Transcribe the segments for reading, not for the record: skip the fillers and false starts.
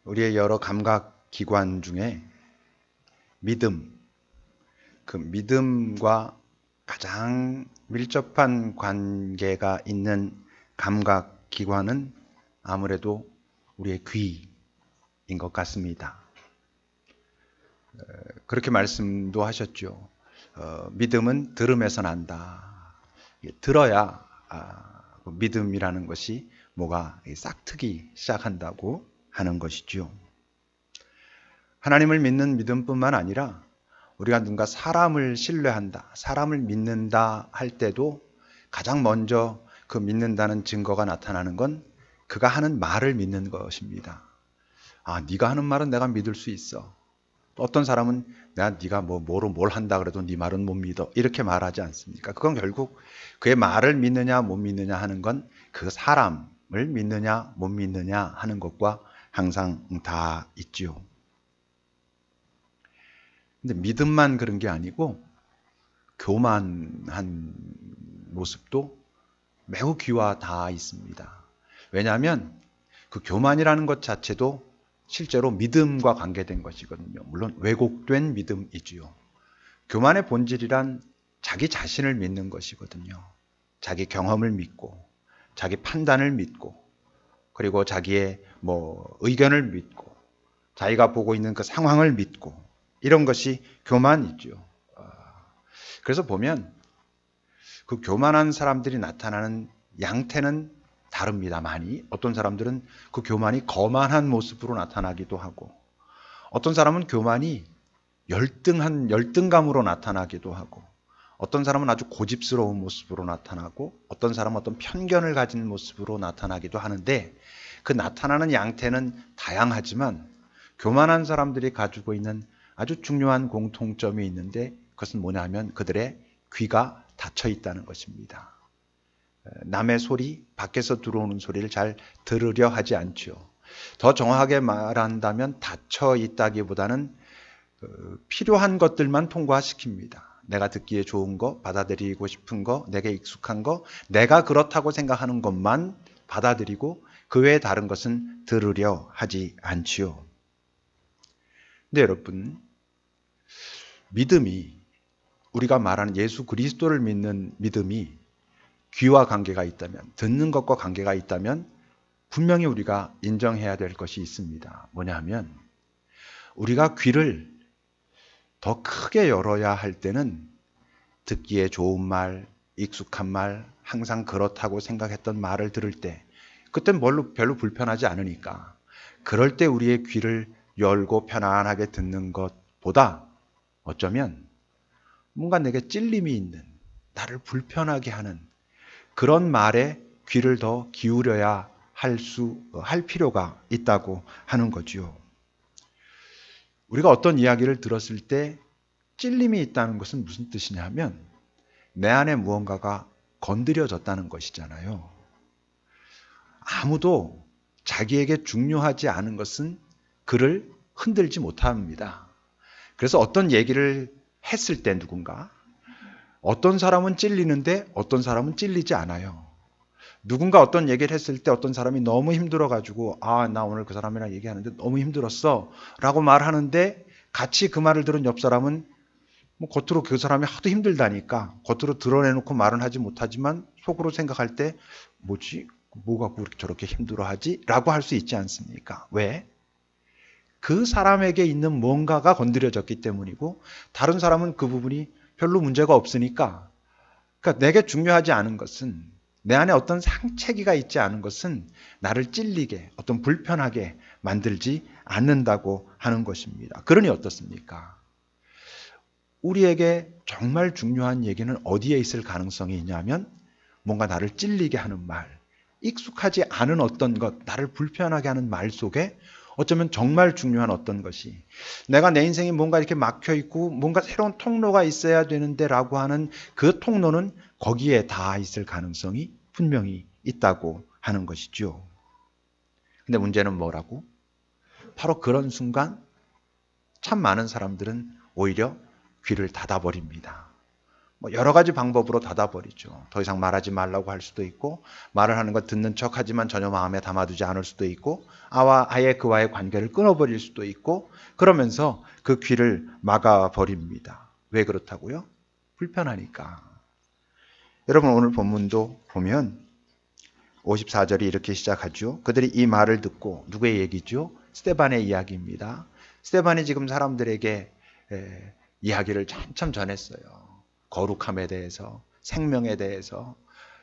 우리의 여러 감각 기관 중에 믿음, 그 믿음과 가장 밀접한 관계가 있는 감각 기관은 아무래도 우리의 귀인 것 같습니다. 그렇게 말씀도 하셨죠. 믿음은 들음에서 난다. 들어야 믿음이라는 것이 뭐가 싹트기 시작한다고 하는 것이죠. 하나님을 믿는 믿음뿐만 아니라 우리가 누군가 사람을 신뢰한다, 사람을 믿는다 할 때도 가장 먼저 그 믿는다는 증거가 나타나는 건 그가 하는 말을 믿는 것입니다. 아, 네가 하는 말은 내가 믿을 수 있어. 어떤 사람은 네가 뭐로 뭘 한다 그래도 네 말은 못 믿어. 이렇게 말하지 않습니까? 그건 결국 그의 말을 믿느냐 못 믿느냐 하는 건 그 사람을 믿느냐 못 믿느냐 하는 것과 항상 다 있지요. 근데 믿음만 그런 게 아니고 교만한 모습도 매우 귀와 닿아 있습니다. 왜냐하면 그 교만이라는 것 자체도 실제로 믿음과 관계된 것이거든요. 물론 왜곡된 믿음이지요. 교만의 본질이란 자기 자신을 믿는 것이거든요. 자기 경험을 믿고, 자기 판단을 믿고, 그리고 자기의 의견을 믿고, 자기가 보고 있는 그 상황을 믿고, 이런 것이 교만이죠. 그래서 보면 그 교만한 사람들이 나타나는 양태는 다릅니다. 많이. 어떤 사람들은 그 교만이 거만한 모습으로 나타나기도 하고, 어떤 사람은 교만이 열등감으로 나타나기도 하고, 어떤 사람은 아주 고집스러운 모습으로 나타나고, 어떤 사람은 어떤 편견을 가진 모습으로 나타나기도 하는데, 그 나타나는 양태는 다양하지만 교만한 사람들이 가지고 있는 아주 중요한 공통점이 있는데, 그것은 뭐냐면 그들의 귀가 닫혀 있다는 것입니다. 남의 소리, 밖에서 들어오는 소리를 잘 들으려 하지 않죠. 더 정확하게 말한다면 닫혀 있다기보다는 필요한 것들만 통과시킵니다. 내가 듣기에 좋은 거, 받아들이고 싶은 거, 내게 익숙한 거, 내가 그렇다고 생각하는 것만 받아들이고 그 외에 다른 것은 들으려 하지 않지요. 근데 여러분, 믿음이, 우리가 말하는 예수 그리스도를 믿는 믿음이 귀와 관계가 있다면, 듣는 것과 관계가 있다면 분명히 우리가 인정해야 될 것이 있습니다. 뭐냐 하면 우리가 귀를 더 크게 열어야 할 때는 듣기에 좋은 말, 익숙한 말, 항상 그렇다고 생각했던 말을 들을 때 그땐 별로 불편하지 않으니까 그럴 때 우리의 귀를 열고 편안하게 듣는 것보다 어쩌면 뭔가 내게 찔림이 있는, 나를 불편하게 하는 그런 말에 귀를 더 기울여야 할 필요가 있다고 하는 거지요. 우리가 어떤 이야기를 들었을 때 찔림이 있다는 것은 무슨 뜻이냐면 내 안에 무언가가 건드려졌다는 것이잖아요. 아무도 자기에게 중요하지 않은 것은 그를 흔들지 못합니다. 그래서 어떤 얘기를 했을 때 누군가, 어떤 사람은 찔리는데 어떤 사람은 찔리지 않아요. 누군가 어떤 얘기를 했을 때 어떤 사람이 너무 힘들어가지고 나 오늘 그 사람이랑 얘기하는데 너무 힘들었어 라고 말하는데 같이 그 말을 들은 옆 사람은 겉으로 그 사람이 하도 힘들다니까 겉으로 드러내놓고 말은 하지 못하지만 속으로 생각할 때 뭐지? 뭐가 그렇게 저렇게 힘들어하지? 라고 할 수 있지 않습니까? 왜? 그 사람에게 있는 뭔가가 건드려졌기 때문이고 다른 사람은 그 부분이 별로 문제가 없으니까, 그러니까 내게 중요하지 않은 것은, 내 안에 어떤 상처기가 있지 않은 것은 나를 찔리게, 어떤 불편하게 만들지 않는다고 하는 것입니다. 그러니 어떻습니까? 우리에게 정말 중요한 얘기는 어디에 있을 가능성이 있냐면 뭔가 나를 찔리게 하는 말, 익숙하지 않은 어떤 것, 나를 불편하게 하는 말 속에 어쩌면 정말 중요한 어떤 것이, 내가 내 인생이 뭔가 이렇게 막혀 있고 뭔가 새로운 통로가 있어야 되는데 라고 하는 그 통로는 거기에 닿아 있을 가능성이 분명히 있다고 하는 것이죠. 근데 문제는 뭐라고? 바로 그런 순간 참 많은 사람들은 오히려 귀를 닫아버립니다. 여러 가지 방법으로 닫아버리죠. 더 이상 말하지 말라고 할 수도 있고, 말을 하는 거 듣는 척하지만 전혀 마음에 담아두지 않을 수도 있고, 아예 그와의 관계를 끊어버릴 수도 있고, 그러면서 그 귀를 막아버립니다. 왜 그렇다고요? 불편하니까. 여러분, 오늘 본문도 보면 54절이 이렇게 시작하죠. 그들이 이 말을 듣고, 누구의 얘기죠? 스데반의 이야기입니다. 스데반이 지금 사람들에게 이야기를 한참 전했어요. 거룩함에 대해서, 생명에 대해서,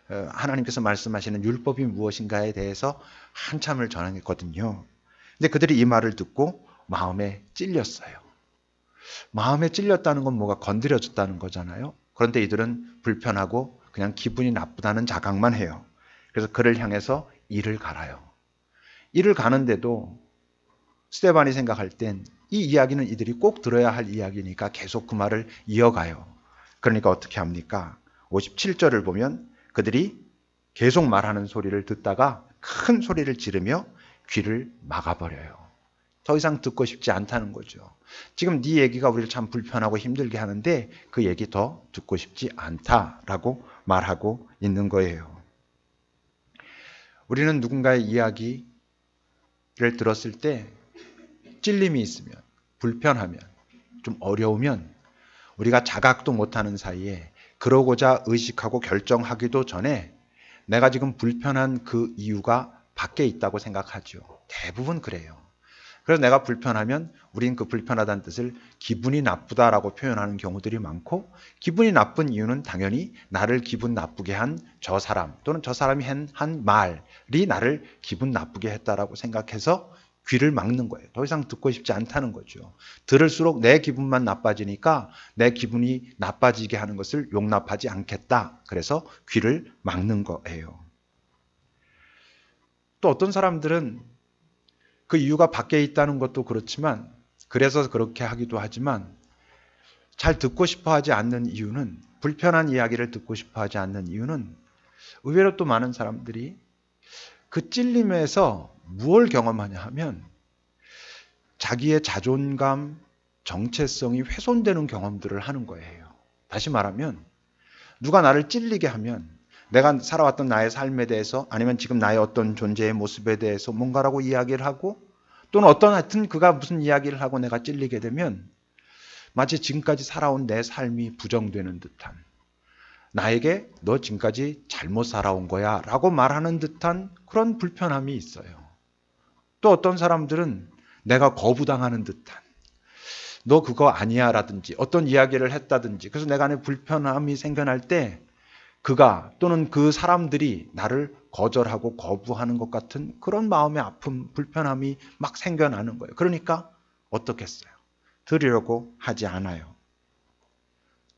하나님께서 말씀하시는 율법이 무엇인가에 대해서 한참을 전했거든요. 근데 그들이 이 말을 듣고 마음에 찔렸어요. 마음에 찔렸다는 건 뭐가 건드려졌다는 거잖아요. 그런데 이들은 불편하고 그냥 기분이 나쁘다는 자각만 해요. 그래서 그를 향해서 이를 갈아요. 이를 가는데도 스데반이 생각할 땐 이 이야기는 이들이 꼭 들어야 할 이야기니까 계속 그 말을 이어가요. 그러니까 어떻게 합니까? 57절을 보면 그들이 계속 말하는 소리를 듣다가 큰 소리를 지르며 귀를 막아버려요. 더 이상 듣고 싶지 않다는 거죠. 지금 네 얘기가 우리를 참 불편하고 힘들게 하는데 그 얘기 더 듣고 싶지 않다라고 말하고 있는 거예요. 우리는 누군가의 이야기를 들었을 때 찔림이 있으면, 불편하면, 좀 어려우면 우리가 자각도 못하는 사이에 그러고자 의식하고 결정하기도 전에 내가 지금 불편한 그 이유가 밖에 있다고 생각하죠. 대부분 그래요. 그래서 내가 불편하면 우린 그 불편하다는 뜻을 기분이 나쁘다라고 표현하는 경우들이 많고, 기분이 나쁜 이유는 당연히 나를 기분 나쁘게 한 저 사람 또는 저 사람이 한 말이 나를 기분 나쁘게 했다라고 생각해서 귀를 막는 거예요. 더 이상 듣고 싶지 않다는 거죠. 들을수록 내 기분만 나빠지니까 내 기분이 나빠지게 하는 것을 용납하지 않겠다. 그래서 귀를 막는 거예요. 또 어떤 사람들은 그 이유가 밖에 있다는 것도 그렇지만, 그래서 그렇게 하기도 하지만, 잘 듣고 싶어 하지 않는 이유는, 불편한 이야기를 듣고 싶어 하지 않는 이유는 의외로 또 많은 사람들이 그 찔림에서 무엇을 경험하냐 하면 자기의 자존감, 정체성이 훼손되는 경험들을 하는 거예요. 다시 말하면 누가 나를 찔리게 하면 내가 살아왔던 나의 삶에 대해서, 아니면 지금 나의 어떤 존재의 모습에 대해서 뭔가라고 이야기를 하고, 또는 어떤 하여튼 그가 무슨 이야기를 하고 내가 찔리게 되면 마치 지금까지 살아온 내 삶이 부정되는 듯한, 나에게 너 지금까지 잘못 살아온 거야 라고 말하는 듯한 그런 불편함이 있어요. 또 어떤 사람들은 내가 거부당하는 듯한, 너 그거 아니야 라든지 어떤 이야기를 했다든지, 그래서 내가 안에 불편함이 생겨날 때 그가 또는 그 사람들이 나를 거절하고 거부하는 것 같은 그런 마음의 아픔, 불편함이 막 생겨나는 거예요. 그러니까 어떻겠어요? 들으려고 하지 않아요.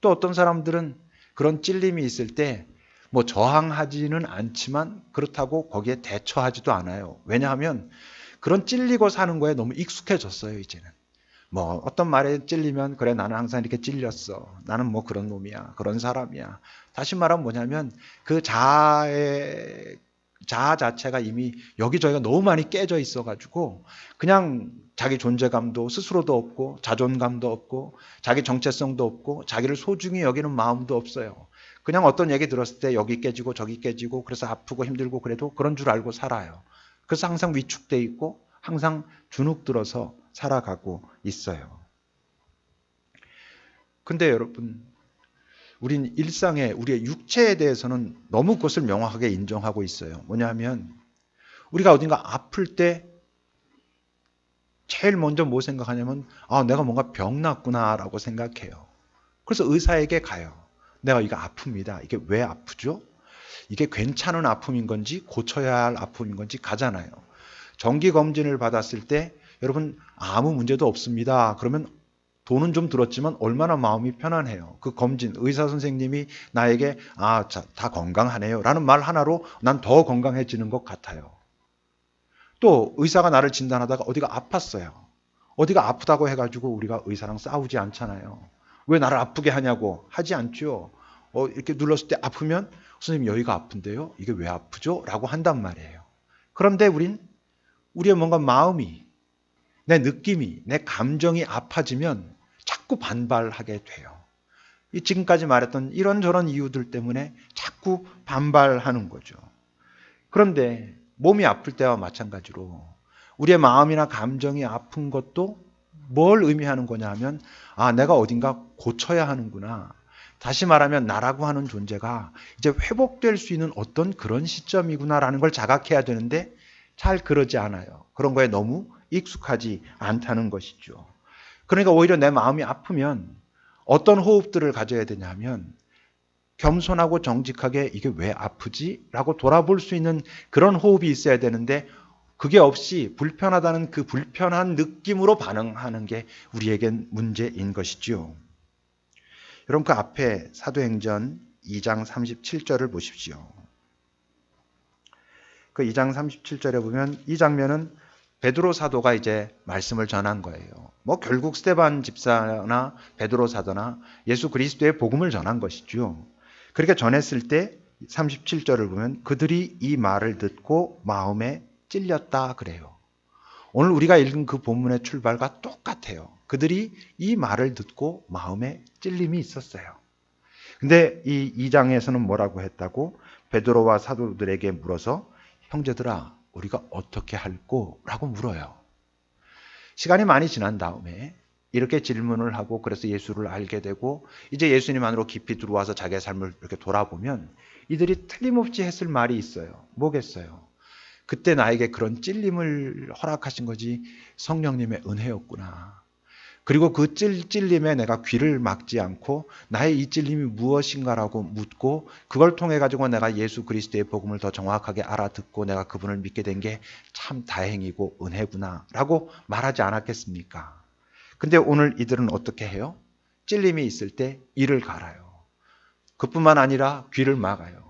또 어떤 사람들은 그런 찔림이 있을 때 뭐 저항하지는 않지만 그렇다고 거기에 대처하지도 않아요. 왜냐하면 그런 찔리고 사는 거에 너무 익숙해졌어요, 이제는. 뭐 어떤 말에 찔리면 그래 나는 항상 이렇게 찔렸어. 나는 뭐 그런 놈이야. 그런 사람이야. 다시 말하면 뭐냐면 그 자아 자체가 이미 여기저기가 너무 많이 깨져 있어가지고 그냥 자기 존재감도 스스로도 없고 자존감도 없고 자기 정체성도 없고 자기를 소중히 여기는 마음도 없어요. 그냥 어떤 얘기 들었을 때 여기 깨지고 저기 깨지고 그래서 아프고 힘들고 그래도 그런 줄 알고 살아요. 그래서 항상 위축돼 있고 항상 주눅 들어서 살아가고 있어요. 근데 여러분, 우린 일상에 우리의 육체에 대해서는 너무 그것을 명확하게 인정하고 있어요. 뭐냐 하면 우리가 어딘가 아플 때 제일 먼저 뭐 생각하냐면 내가 뭔가 병 났구나라고 생각해요. 그래서 의사에게 가요. 내가 이거 아픕니다. 이게 왜 아프죠? 이게 괜찮은 아픔인 건지 고쳐야 할 아픔인 건지 가잖아요. 정기검진을 받았을 때 여러분 아무 문제도 없습니다. 그러면 돈은 좀 들었지만 얼마나 마음이 편안해요. 그 검진, 의사 선생님이 나에게 다 건강하네요 라는 말 하나로 난 더 건강해지는 것 같아요. 또 의사가 나를 진단하다가 어디가 아팠어요. 어디가 아프다고 해가지고 우리가 의사랑 싸우지 않잖아요. 왜 나를 아프게 하냐고 하지 않죠. 이렇게 눌렀을 때 아프면 선생님 여기가 아픈데요. 이게 왜 아프죠? 라고 한단 말이에요. 그런데 우리의 뭔가 마음이, 내 느낌이, 내 감정이 아파지면 자꾸 반발하게 돼요. 지금까지 말했던 이런저런 이유들 때문에 자꾸 반발하는 거죠. 그런데 몸이 아플 때와 마찬가지로 우리의 마음이나 감정이 아픈 것도 뭘 의미하는 거냐 하면 내가 어딘가 고쳐야 하는구나. 다시 말하면 나라고 하는 존재가 이제 회복될 수 있는 어떤 그런 시점이구나라는 걸 자각해야 되는데 잘 그러지 않아요. 그런 거에 너무 익숙하지 않다는 것이죠. 그러니까 오히려 내 마음이 아프면 어떤 호흡들을 가져야 되냐면 겸손하고 정직하게 이게 왜 아프지? 라고 돌아볼 수 있는 그런 호흡이 있어야 되는데 그게 없이 불편하다는 그 불편한 느낌으로 반응하는 게 우리에겐 문제인 것이죠. 여러분 그 앞에 사도행전 2장 37절을 보십시오. 그 2장 37절에 보면 이 장면은 베드로 사도가 이제 말씀을 전한 거예요. 결국 스데반 집사나 베드로 사도나 예수 그리스도의 복음을 전한 것이죠. 그렇게 전했을 때 37절을 보면 그들이 이 말을 듣고 마음에 찔렸다 그래요. 오늘 우리가 읽은 그 본문의 출발과 똑같아요. 그들이 이 말을 듣고 마음에 찔림이 있었어요. 근데 이 2장에서는 뭐라고 했다고? 베드로와 사도들에게 물어서 형제들아 우리가 어떻게 할꼬? 라고 물어요. 시간이 많이 지난 다음에 이렇게 질문을 하고 그래서 예수를 알게 되고 이제 예수님 안으로 깊이 들어와서 자기의 삶을 이렇게 돌아보면 이들이 틀림없이 했을 말이 있어요. 뭐겠어요? 그때 나에게 그런 찔림을 허락하신 거지 성령님의 은혜였구나. 그리고 그 찔림에 내가 귀를 막지 않고 나의 이 찔림이 무엇인가라고 묻고 그걸 통해 가지고 내가 예수 그리스도의 복음을 더 정확하게 알아듣고 내가 그분을 믿게 된 게 참 다행이고 은혜구나 라고 말하지 않았겠습니까? 근데 오늘 이들은 어떻게 해요? 찔림이 있을 때 이를 갈아요. 그뿐만 아니라 귀를 막아요.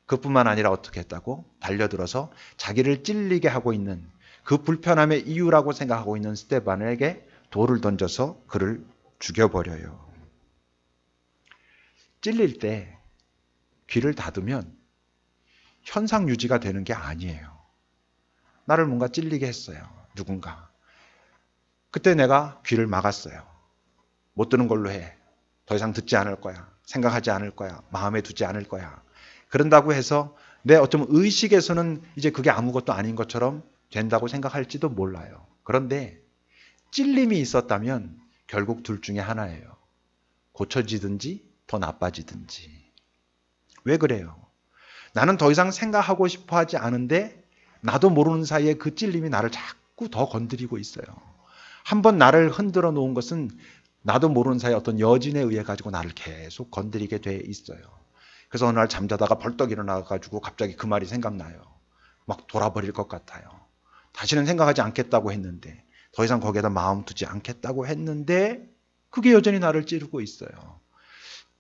그뿐만 아니라 어떻게 했다고? 달려들어서 자기를 찔리게 하고 있는 그 불편함의 이유라고 생각하고 있는 스데반에게 돌을 던져서 그를 죽여버려요. 찔릴 때 귀를 닫으면 현상 유지가 되는 게 아니에요. 나를 뭔가 찔리게 했어요. 누군가. 그때 내가 귀를 막았어요. 못 듣는 걸로 해. 더 이상 듣지 않을 거야. 생각하지 않을 거야. 마음에 두지 않을 거야. 그런다고 해서 내 어쩌면 의식에서는 이제 그게 아무것도 아닌 것처럼 된다고 생각할지도 몰라요. 그런데 찔림이 있었다면 결국 둘 중에 하나예요. 고쳐지든지 더 나빠지든지. 왜 그래요? 나는 더 이상 생각하고 싶어 하지 않은데 나도 모르는 사이에 그 찔림이 나를 자꾸 더 건드리고 있어요. 한번 나를 흔들어 놓은 것은 나도 모르는 사이에 어떤 여진에 의해 가지고 나를 계속 건드리게 돼 있어요. 그래서 어느 날 잠자다가 벌떡 일어나가지고 갑자기 그 말이 생각나요. 막 돌아버릴 것 같아요. 다시는 생각하지 않겠다고 했는데 더 이상 거기에다 마음 두지 않겠다고 했는데 그게 여전히 나를 찌르고 있어요.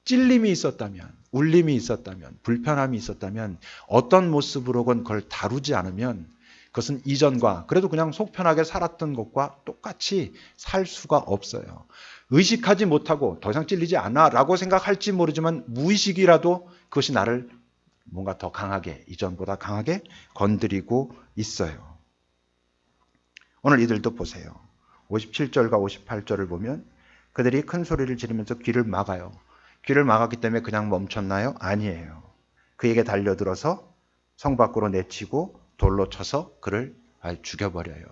찔림이 있었다면, 울림이 있었다면, 불편함이 있었다면 어떤 모습으로건 그걸 다루지 않으면 그것은 이전과 그래도 그냥 속 편하게 살았던 것과 똑같이 살 수가 없어요. 의식하지 못하고 더 이상 찔리지 않아 라고 생각할지 모르지만 무의식이라도 그것이 나를 뭔가 더 강하게, 이전보다 강하게 건드리고 있어요. 오늘 이들도 보세요. 57절과 58절을 보면 그들이 큰 소리를 지르면서 귀를 막아요. 귀를 막았기 때문에 그냥 멈췄나요? 아니에요. 그에게 달려들어서 성 밖으로 내치고 돌로 쳐서 그를 죽여버려요.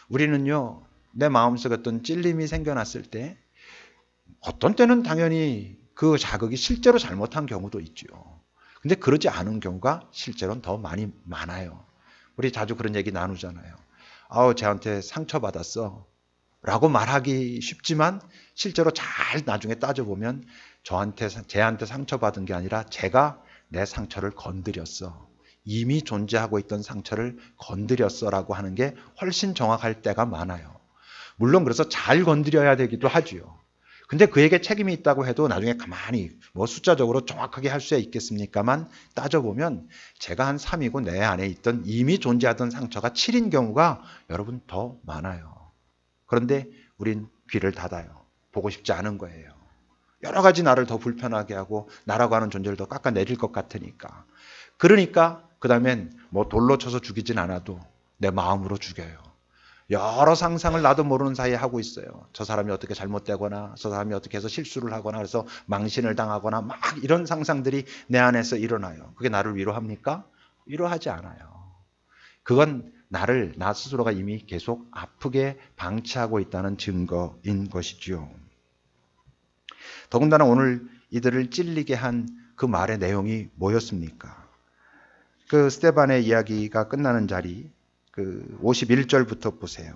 우리는요, 내 마음속에 어떤 찔림이 생겨났을 때 어떤 때는 당연히 그 자극이 실제로 잘못한 경우도 있죠. 근데 그러지 않은 경우가 실제로는 더 많아요. 우리 자주 그런 얘기 나누잖아요. 쟤한테 상처받았어. 라고 말하기 쉽지만 실제로 잘 나중에 따져보면 쟤한테 상처받은 게 아니라 제가 내 상처를 건드렸어. 이미 존재하고 있던 상처를 건드렸어 라고 하는 게 훨씬 정확할 때가 많아요. 물론 그래서 잘 건드려야 되기도 하지요. 근데 그에게 책임이 있다고 해도 나중에 가만히 숫자적으로 정확하게 할 수 있겠습니까만 따져보면 제가 한 3이고 내 안에 있던 이미 존재하던 상처가 7인 경우가 여러분 더 많아요. 그런데 우린 귀를 닫아요. 보고 싶지 않은 거예요. 여러 가지 나를 더 불편하게 하고 나라고 하는 존재를 더 깎아내릴 것 같으니까. 그러니까 그 다음엔 돌로 쳐서 죽이진 않아도 내 마음으로 죽여요. 여러 상상을 나도 모르는 사이에 하고 있어요. 저 사람이 어떻게 잘못되거나 저 사람이 어떻게 해서 실수를 하거나 그래서 망신을 당하거나 막 이런 상상들이 내 안에서 일어나요. 그게 나를 위로합니까? 위로하지 않아요. 그건 나 스스로가 이미 계속 아프게 방치하고 있다는 증거인 것이지요. 더군다나 오늘 이들을 찔리게 한 그 말의 내용이 뭐였습니까? 그 스데반의 이야기가 끝나는 자리, 그 51절부터 보세요.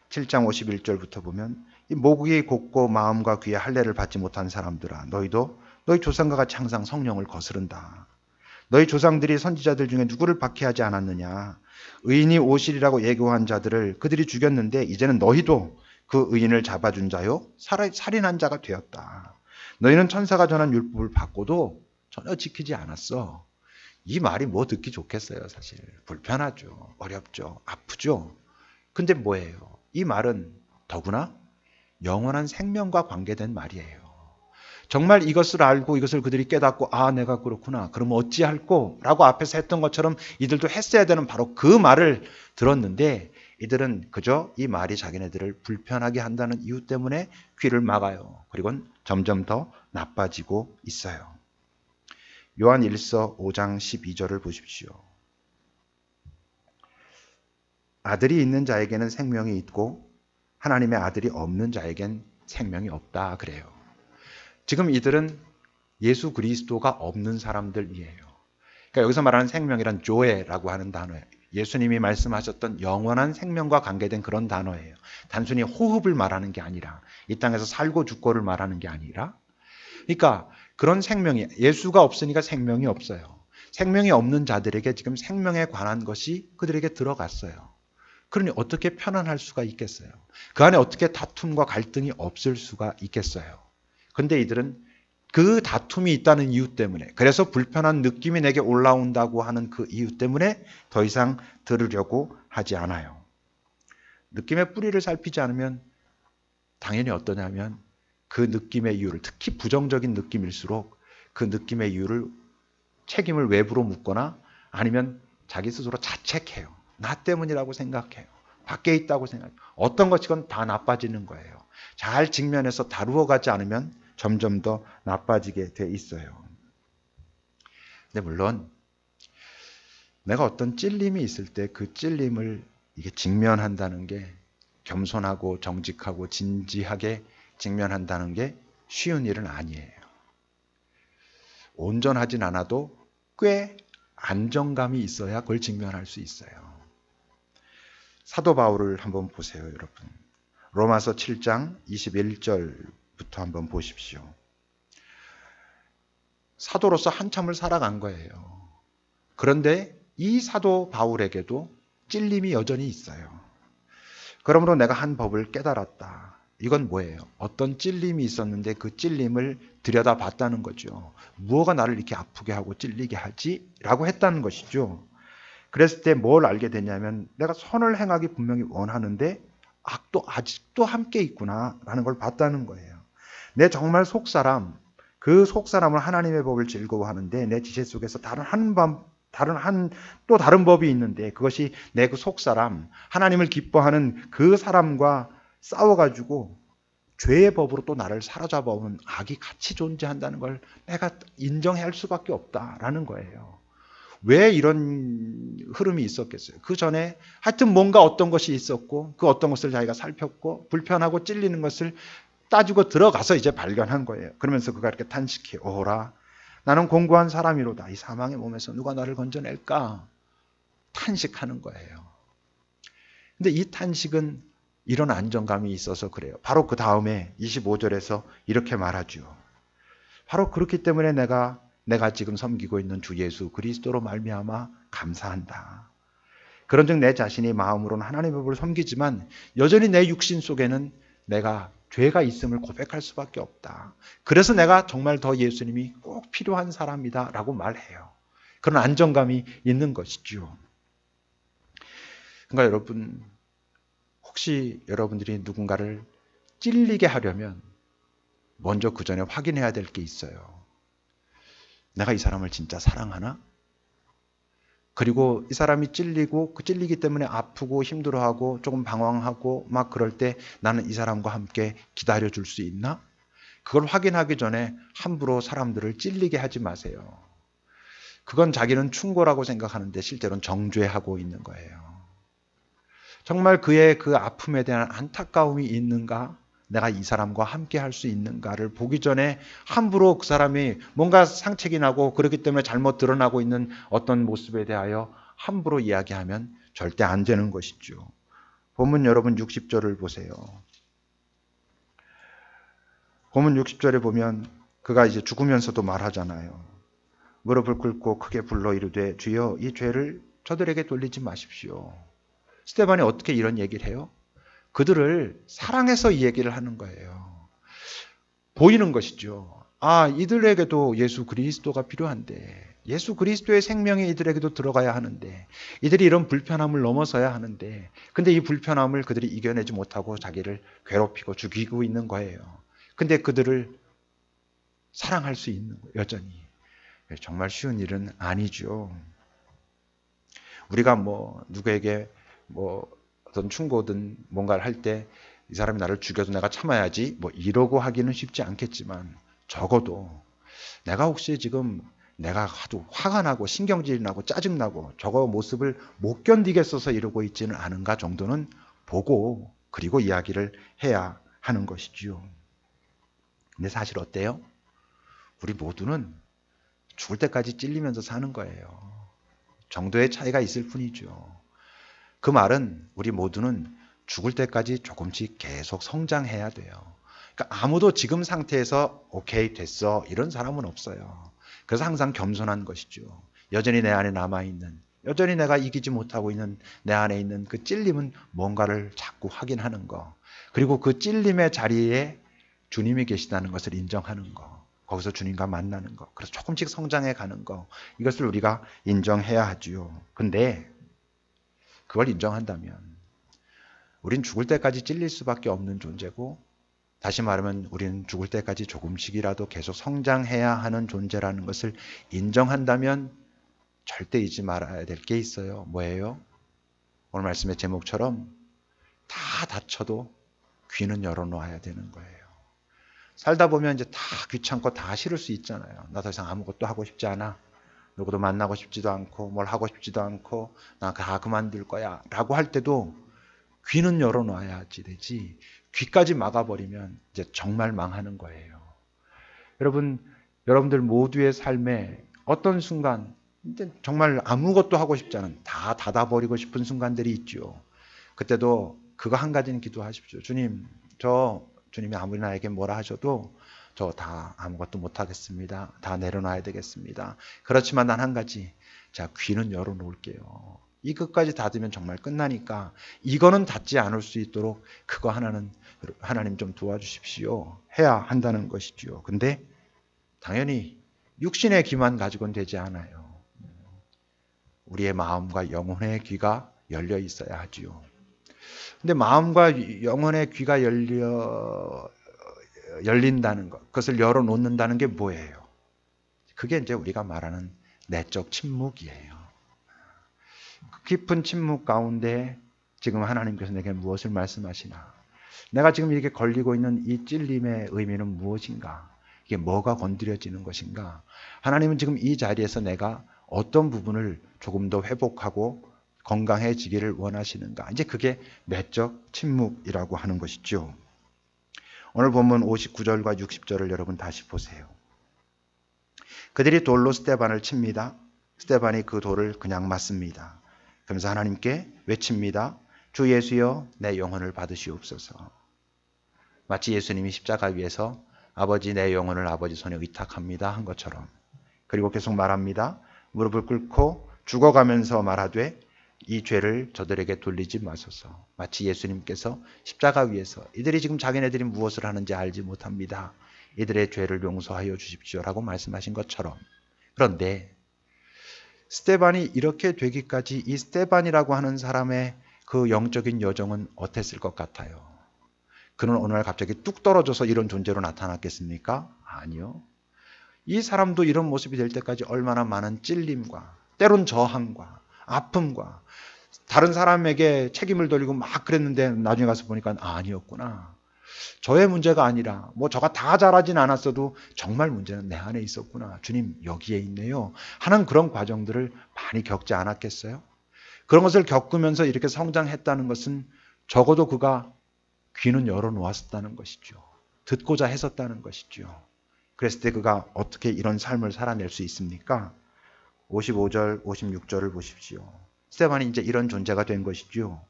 7장 51절부터 보면 이 목이 곧고 마음과 귀에 할례를 받지 못한 사람들아 너희도 너희 조상과 같이 항상 성령을 거스른다. 너희 조상들이 선지자들 중에 누구를 박해하지 않았느냐. 의인이 오시리라고 예고한 자들을 그들이 죽였는데 이제는 너희도 그 의인을 잡아준 자요 살인한 자가 되었다. 너희는 천사가 전한 율법을 받고도 전혀 지키지 않았어. 이 말이 뭐 듣기 좋겠어요. 사실 불편하죠. 어렵죠. 아프죠. 근데 뭐예요? 이 말은 더구나 영원한 생명과 관계된 말이에요. 정말 이것을 알고 이것을 그들이 깨닫고 아 내가 그렇구나. 그럼 어찌할꼬? 라고 앞에서 했던 것처럼 이들도 했어야 되는 바로 그 말을 들었는데 이들은 그저 이 말이 자기네들을 불편하게 한다는 이유 때문에 귀를 막아요. 그리고 점점 더 나빠지고 있어요. 요한 1서 5장 12절을 보십시오. 아들이 있는 자에게는 생명이 있고 하나님의 아들이 없는 자에겐 생명이 없다 그래요. 지금 이들은 예수 그리스도가 없는 사람들이에요. 그러니까 여기서 말하는 생명이란 조에라고 하는 단어예요. 예수님이 말씀하셨던 영원한 생명과 관계된 그런 단어예요. 단순히 호흡을 말하는 게 아니라 이 땅에서 살고 죽고를 말하는 게 아니라 그러니까 그런 생명이 예수가 없으니까 생명이 없어요. 생명이 없는 자들에게 지금 생명에 관한 것이 그들에게 들어갔어요. 그러니 어떻게 편안할 수가 있겠어요? 그 안에 어떻게 다툼과 갈등이 없을 수가 있겠어요? 근데 이들은 그 다툼이 있다는 이유 때문에 그래서 불편한 느낌이 내게 올라온다고 하는 그 이유 때문에 더 이상 들으려고 하지 않아요. 느낌의 뿌리를 살피지 않으면 당연히 어떠냐면 그 느낌의 이유를 특히 부정적인 느낌일수록 그 느낌의 이유를 책임을 외부로 묻거나 아니면 자기 스스로 자책해요. 나 때문이라고 생각해요. 밖에 있다고 생각해요. 어떤 것이건 다 나빠지는 거예요. 잘 직면해서 다루어가지 않으면 점점 더 나빠지게 돼 있어요. 근데 물론 내가 어떤 찔림이 있을 때 그 찔림을 이게 직면한다는 게 겸손하고 정직하고 진지하게 직면한다는 게 쉬운 일은 아니에요. 온전하진 않아도 꽤 안정감이 있어야 그걸 직면할 수 있어요. 사도 바울을 한번 보세요, 여러분. 로마서 7장 21절부터 한번 보십시오. 사도로서 한참을 살아간 거예요. 그런데 이 사도 바울에게도 찔림이 여전히 있어요. 그러므로 내가 한 법을 깨달았다. 이건 뭐예요? 어떤 찔림이 있었는데 그 찔림을 들여다봤다는 거죠. 무엇가 나를 이렇게 아프게 하고 찔리게 하지? 라고 했다는 것이죠. 그랬을 때 뭘 알게 됐냐면 내가 선을 행하기 분명히 원하는데 악도 아직도 함께 있구나 라는 걸 봤다는 거예요. 내 정말 속사람, 그 속사람은 하나님의 법을 즐거워하는데 내 지체 속에서 또 다른 법이 있는데 그것이 내 그 속사람, 하나님을 기뻐하는 그 사람과 싸워가지고 죄의 법으로 또 나를 사로잡아오는 악이 같이 존재한다는 걸 내가 인정할 수밖에 없다라는 거예요. 왜 이런 흐름이 있었겠어요? 그 전에 하여튼 뭔가 어떤 것이 있었고 그 어떤 것을 자기가 살폈고 불편하고 찔리는 것을 따지고 들어가서 이제 발견한 거예요. 그러면서 그가 이렇게 탄식해 오라 나는 공고한 사람이로다. 이 사망의 몸에서 누가 나를 건져낼까? 탄식하는 거예요. 근데 이 탄식은 이런 안정감이 있어서 그래요. 바로 그 다음에 25절에서 이렇게 말하죠. 바로 그렇기 때문에 내가 지금 섬기고 있는 주 예수 그리스도로 말미암아 감사한다. 그런즉 내 자신이 마음으로는 하나님의 법을 섬기지만 여전히 내 육신 속에는 내가 죄가 있음을 고백할 수밖에 없다. 그래서 내가 정말 더 예수님이 꼭 필요한 사람이다 라고 말해요. 그런 안정감이 있는 것이죠. 그러니까 여러분 혹시 여러분들이 누군가를 찔리게 하려면 먼저 그 전에 확인해야 될 게 있어요. 내가 이 사람을 진짜 사랑하나? 그리고 이 사람이 찔리고 그 찔리기 때문에 아프고 힘들어하고 조금 방황하고 막 그럴 때 나는 이 사람과 함께 기다려줄 수 있나? 그걸 확인하기 전에 함부로 사람들을 찔리게 하지 마세요. 그건 자기는 충고라고 생각하는데 실제로는 정죄하고 있는 거예요. 정말 그의 그 아픔에 대한 안타까움이 있는가? 내가 이 사람과 함께 할 수 있는가를 보기 전에 함부로 그 사람이 뭔가 상책이 나고 그렇기 때문에 잘못 드러나고 있는 어떤 모습에 대하여 함부로 이야기하면 절대 안 되는 것이죠. 본문 여러분 60절을 보세요. 본문 60절에 보면 그가 이제 죽으면서도 말하잖아요. 무릎을 꿇고 크게 불러 이르되 주여 이 죄를 저들에게 돌리지 마십시오. 스데반이 어떻게 이런 얘기를 해요? 그들을 사랑해서 이 얘기를 하는 거예요. 보이는 것이죠. 아, 이들에게도 예수 그리스도가 필요한데, 예수 그리스도의 생명이 이들에게도 들어가야 하는데, 이들이 이런 불편함을 넘어서야 하는데, 근데 이 불편함을 그들이 이겨내지 못하고 자기를 괴롭히고 죽이고 있는 거예요. 근데 그들을 사랑할 수 있는 거예요, 여전히. 정말 쉬운 일은 아니죠. 우리가 뭐 누구에게 뭐 어떤 충고든 뭔가를 할 때 이 사람이 나를 죽여도 내가 참아야지 뭐 이러고 하기는 쉽지 않겠지만 적어도 내가 혹시 지금 내가 아주 화가 나고 신경질이 나고 짜증나고 저거 모습을 못 견디겠어서 이러고 있지는 않은가 정도는 보고 그리고 이야기를 해야 하는 것이지요. 근데 사실 어때요? 우리 모두는 죽을 때까지 찔리면서 사는 거예요. 정도의 차이가 있을 뿐이죠. 그 말은 우리 모두는 죽을 때까지 조금씩 계속 성장해야 돼요. 그러니까 아무도 지금 상태에서 오케이 됐어 이런 사람은 없어요. 그래서 항상 겸손한 것이죠. 여전히 내 안에 남아있는, 여전히 내가 이기지 못하고 있는 내 안에 있는 그 찔림은 뭔가를 자꾸 확인하는 거. 그리고 그 찔림의 자리에 주님이 계시다는 것을 인정하는 거. 거기서 주님과 만나는 거. 그래서 조금씩 성장해 가는 거. 이것을 우리가 인정해야 하지요. 근데 그걸 인정한다면 우린 죽을 때까지 찔릴 수밖에 없는 존재고, 다시 말하면 우리는 죽을 때까지 조금씩이라도 계속 성장해야 하는 존재라는 것을 인정한다면 절대 잊지 말아야 될 게 있어요. 뭐예요? 오늘 말씀의 제목처럼 다 다쳐도 귀는 열어놓아야 되는 거예요. 살다 보면 이제 다 귀찮고 다 싫을 수 있잖아요. 나 더 이상 아무것도 하고 싶지 않아. 누구도 만나고 싶지도 않고 뭘 하고 싶지도 않고 나 다 그만둘 거야 라고 할 때도 귀는 열어놔야지 되지 귀까지 막아버리면 이제 정말 망하는 거예요. 여러분들 모두의 삶에 어떤 순간 이제 정말 아무것도 하고 싶지 않은 다 닫아버리고 싶은 순간들이 있죠. 그때도 그거 한 가지는 기도하십시오. 주님이 아무리 나에게 뭐라 하셔도 저 다 아무것도 못하겠습니다. 다 내려놔야 되겠습니다. 그렇지만 난 한 가지, 자, 귀는 열어놓을게요. 이것까지 닫으면 정말 끝나니까 이거는 닫지 않을 수 있도록 그거 하나는 하나님 좀 도와주십시오. 해야 한다는 것이죠. 근데 당연히 육신의 귀만 가지고는 되지 않아요. 우리의 마음과 영혼의 귀가 열려 있어야 하지요. 근데 마음과 영혼의 귀가 열린다는 것, 그것을 열어놓는다는 게 뭐예요? 그게 이제 우리가 말하는 내적 침묵이에요. 그 깊은 침묵 가운데 지금 하나님께서 내게 무엇을 말씀하시나? 내가 지금 이렇게 걸리고 있는 이 찔림의 의미는 무엇인가? 이게 뭐가 건드려지는 것인가? 하나님은 지금 이 자리에서 내가 어떤 부분을 조금 더 회복하고 건강해지기를 원하시는가? 이제 그게 내적 침묵이라고 하는 것이죠. 오늘 본문 59절과 60절을 여러분 다시 보세요. 그들이 돌로 스데반을 칩니다. 스데반이 그 돌을 그냥 맞습니다. 그러면서 하나님께 외칩니다. 주 예수여 내 영혼을 받으시옵소서. 마치 예수님이 십자가 위에서 아버지 내 영혼을 아버지 손에 의탁합니다 한 것처럼. 그리고 계속 말합니다. 무릎을 꿇고 죽어가면서 말하되 이 죄를 저들에게 돌리지 마소서. 마치 예수님께서 십자가 위에서 이들이 지금 자기네들이 무엇을 하는지 알지 못합니다. 이들의 죄를 용서하여 주십시오라고 말씀하신 것처럼. 그런데 스데반이 이렇게 되기까지 이 스데반이라고 하는 사람의 그 영적인 여정은 어땠을 것 같아요? 그는 어느 날 갑자기 뚝 떨어져서 이런 존재로 나타났겠습니까? 아니요. 이 사람도 이런 모습이 될 때까지 얼마나 많은 찔림과 때론 저항과 아픔과 다른 사람에게 책임을 돌리고 막 그랬는데 나중에 가서 보니까 아니었구나. 저의 문제가 아니라 뭐 저가 다 잘하진 않았어도 정말 문제는 내 안에 있었구나. 주님 여기에 있네요. 하는 그런 과정들을 많이 겪지 않았겠어요? 그런 것을 겪으면서 이렇게 성장했다는 것은 적어도 그가 귀는 열어놓았다는 것이죠. 듣고자 했었다는 것이죠. 그랬을 때 그가 어떻게 이런 삶을 살아낼 수 있습니까? 55절, 56절을 보십시오. 스데반이 이제 이런 존재가 된 것이죠.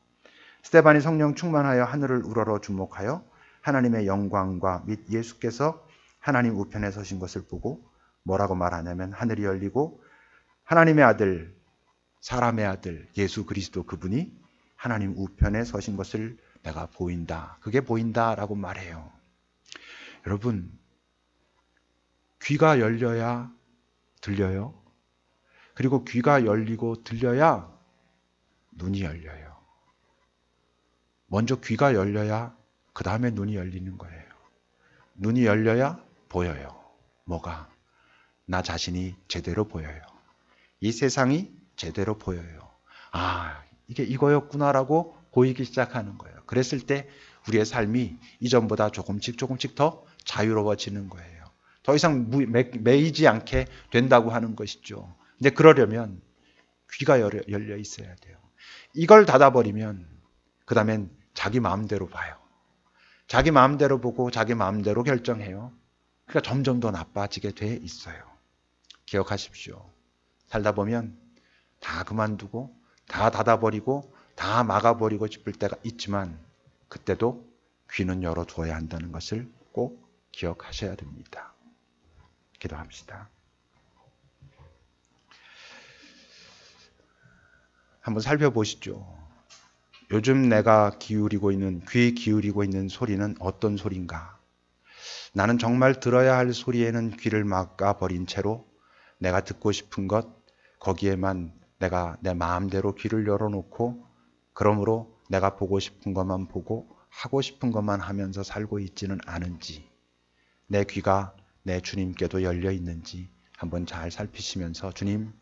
스데반이 성령 충만하여 하늘을 우러러 주목하여 하나님의 영광과 및 예수께서 하나님 우편에 서신 것을 보고 뭐라고 말하냐면 하늘이 열리고 하나님의 아들, 사람의 아들 예수 그리스도 그분이 하나님 우편에 서신 것을 내가 보인다. 그게 보인다라고 말해요. 여러분, 귀가 열려야 들려요. 그리고 귀가 열리고 들려야 눈이 열려요. 먼저 귀가 열려야 그 다음에 눈이 열리는 거예요. 눈이 열려야 보여요. 뭐가? 나 자신이 제대로 보여요. 이 세상이 제대로 보여요. 아, 이게 이거였구나라고 보이기 시작하는 거예요. 그랬을 때 우리의 삶이 이전보다 조금씩 더 자유로워지는 거예요. 더 이상 매이지 않게 된다고 하는 것이죠. 근데 그러려면 귀가 열려 있어야 돼요. 이걸 닫아버리면 그 다음엔 자기 마음대로 봐요. 자기 마음대로 보고 자기 마음대로 결정해요. 그러니까 점점 더 나빠지게 돼 있어요. 기억하십시오. 살다 보면 다 그만두고 다 닫아버리고 다 막아버리고 싶을 때가 있지만 그때도 귀는 열어두어야 한다는 것을 꼭 기억하셔야 됩니다. 기도합시다. 한번 살펴보시죠. 요즘 내가 귀 기울이고 있는 소리는 어떤 소리인가? 나는 정말 들어야 할 소리에는 귀를 막아버린 채로 내가 듣고 싶은 것, 거기에만 내가 내 마음대로 귀를 열어놓고 그러므로 내가 보고 싶은 것만 보고 하고 싶은 것만 하면서 살고 있지는 않은지, 내 귀가 내 주님께도 열려 있는지 한번 잘 살피시면서 주님,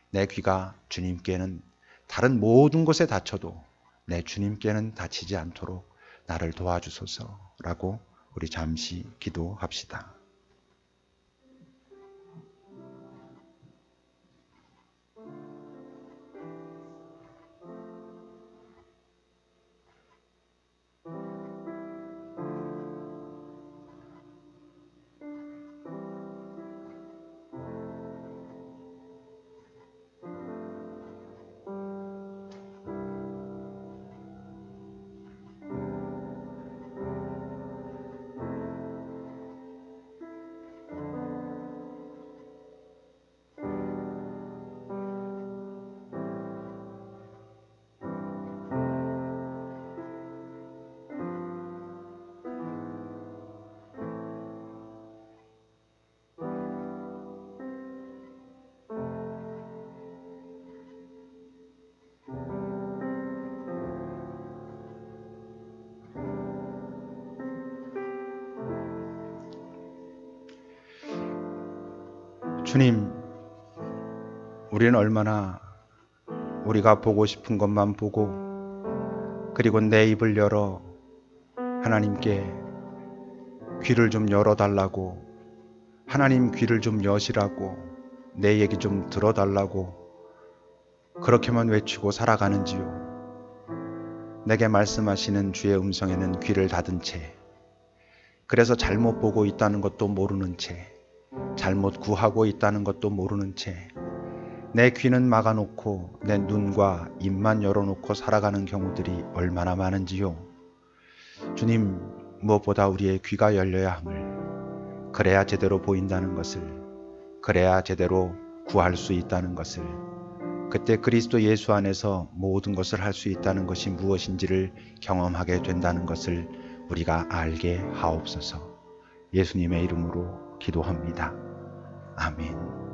내 귀가 주님께는 다른 모든 곳에 닫혀도 내 주님께는 닫히지 않도록 나를 도와주소서라고 우리 잠시 기도합시다. 주님, 우리는 얼마나 우리가 보고 싶은 것만 보고 그리고 내 입을 열어 하나님께 귀를 좀 열어달라고, 하나님 귀를 좀 여시라고, 내 얘기 좀 들어달라고 그렇게만 외치고 살아가는지요. 내게 말씀하시는 주의 음성에는 귀를 닫은 채, 그래서 잘못 보고 있다는 것도 모르는 채, 잘못 구하고 있다는 것도 모르는 채 내 귀는 막아놓고 내 눈과 입만 열어놓고 살아가는 경우들이 얼마나 많은지요. 주님, 무엇보다 우리의 귀가 열려야 함을, 그래야 제대로 보인다는 것을, 그래야 제대로 구할 수 있다는 것을, 그때 그리스도 예수 안에서 모든 것을 할 수 있다는 것이 무엇인지를 경험하게 된다는 것을 우리가 알게 하옵소서. 예수님의 이름으로 기도합니다. 아멘.